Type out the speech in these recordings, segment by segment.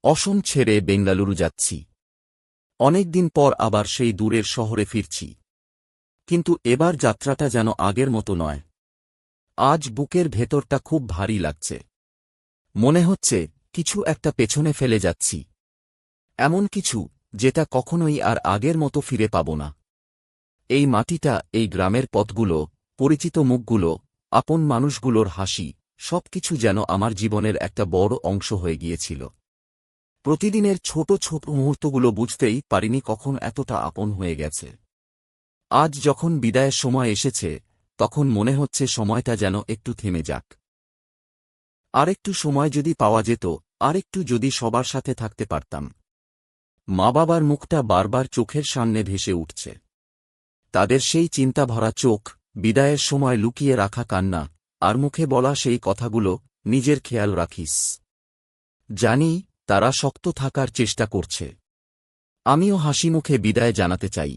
অসম ছেড়ে বেঙ্গালুরু যাচ্ছি। অনেকদিন পর আবার সেই দূরের শহরে ফিরছি। কিন্তু এবার যাত্রাটা যেন আগের মতো নয়। আজ বুকের ভেতরটা খুব ভারী লাগছে। মনে হচ্ছে কিছু একটা পেছনে ফেলে যাচ্ছি, এমন কিছু যেটা কখনোই আর আগের মতো ফিরে পাব না। এই মাটিটা, এই গ্রামের পথগুলো, পরিচিত মুখগুলো, আপন মানুষগুলোর হাসি, সবকিছু যেন আমার জীবনের একটা বড় অংশ হয়ে গিয়েছিল। প্রতিদিনের ছোট ছোট মুহূর্তগুলো বুঝতেই পারিনি কখন এতটা আপন হয়ে গেছে। আজ যখন বিদায়ের সময় এসেছে, তখন মনে হচ্ছে সময়টা যেন একটু থেমে যাক। আরেকটু সময় যদি পাওয়া যেত, আরেকটু যদি সবার সাথে থাকতে পারতাম। মা বাবার মুখটা বারবার চোখের সামনে ভেসে উঠছে। তাদের সেই চিন্তা ভরা চোখ, বিদায়ের সময় লুকিয়ে রাখা কান্না, আর মুখে বলা সেই কথাগুলো, নিজের খেয়াল রাখিস। জানি তারা শক্ত থাকার চেষ্টা করছে। আমিও হাসিমুখে বিদায় জানাতে চাই।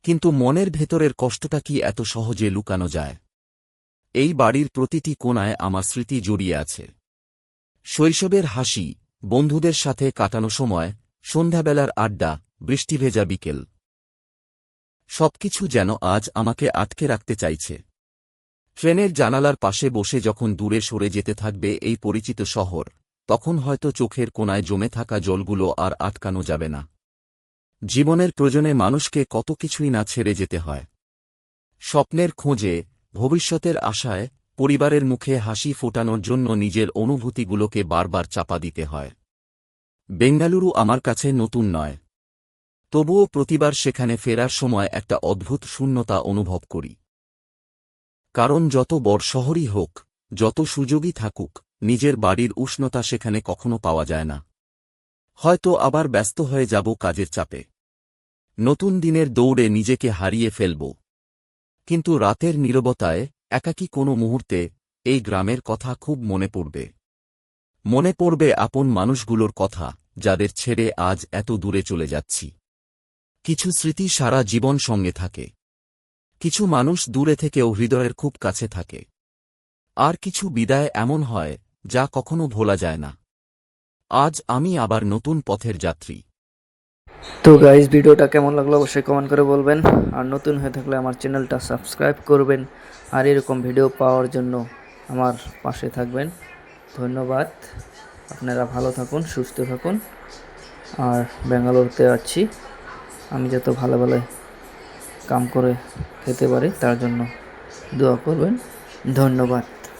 কিন্তু মনের ভেতরের কষ্টটা কি এত সহজে লুকানো যায়? এই বাড়ির প্রতিটি কোণায় আমার স্মৃতি জড়িয়ে আছে। শৈশবের হাসি, বন্ধুদের সাথে কাটানো সময়, সন্ধ্যাবেলার আড্ডা, বৃষ্টিভেজা বিকেল, সবকিছু যেন আজ আমাকে আটকে রাখতে চাইছে। ট্রেনের জানালার পাশে বসে যখন দূরে সরে যেতে থাকবে এই পরিচিত শহর, তখন হয়তো চোখের কোণায় জমে থাকা জলগুলো আর আটকানো যাবে না। জীবনের প্রয়োজনে মানুষকে কত কিছুই না ছেড়ে যেতে হয়। স্বপ্নের খোঁজে, ভবিষ্যতের আশায়, পরিবারের মুখে হাসি ফোটানোর জন্য নিজের অনুভূতিগুলোকে বারবার চাপা দিতে হয়। বেঙ্গালুরু আমার কাছে নতুন নয়, তবুও প্রতিবার সেখানে ফেরার সময় একটা অদ্ভুত শূন্যতা অনুভব করি। কারণ যত বড় শহরই হোক, যত সুযোগই থাকুক, নিজের বাড়ির উষ্ণতা সেখানে কখনো পাওয়া যায় না। হয়তো আবার ব্যস্ত হয়ে যাব কাজের চাপে, নতুন দিনের দৌড়ে নিজেকে হারিয়ে ফেলব। কিন্তু রাতের নীরবতায়, একাকী কোনো মুহূর্তে, এই গ্রামের কথা খুব মনে পড়বে। মনে পড়বে আপন মানুষগুলোর কথা, যাদের ছেড়ে আজ এত দূরে চলে যাচ্ছি। কিছু স্মৃতি সারা জীবন সঙ্গে থাকে। কিছু মানুষ দূরে থেকেও হৃদয়ের খুব কাছে থাকে। আর কিছু বিদায় এমন হয়, যা কখনো ভোলা যায় না। আজ আমি আবার নতুন পথের যাত্রী। তো গাইজ, ভিডিওটা কেমন লাগলো অবশ্যই কমেন্ট করে বলবেন। আর নতুন হয়ে থাকলে আমার চ্যানেলটা সাবস্ক্রাইব করবেন। আর এরকম ভিডিও পাওয়ার জন্য আমার পাশে থাকবেন। ধন্যবাদ। আপনারা ভালো থাকুন, সুস্থ থাকুন। আর ব্যাঙ্গালোরতে আছি, আমি যত ভালো ভালো কাম করে খেতে পারি তার জন্য দোয়া করবেন। ধন্যবাদ।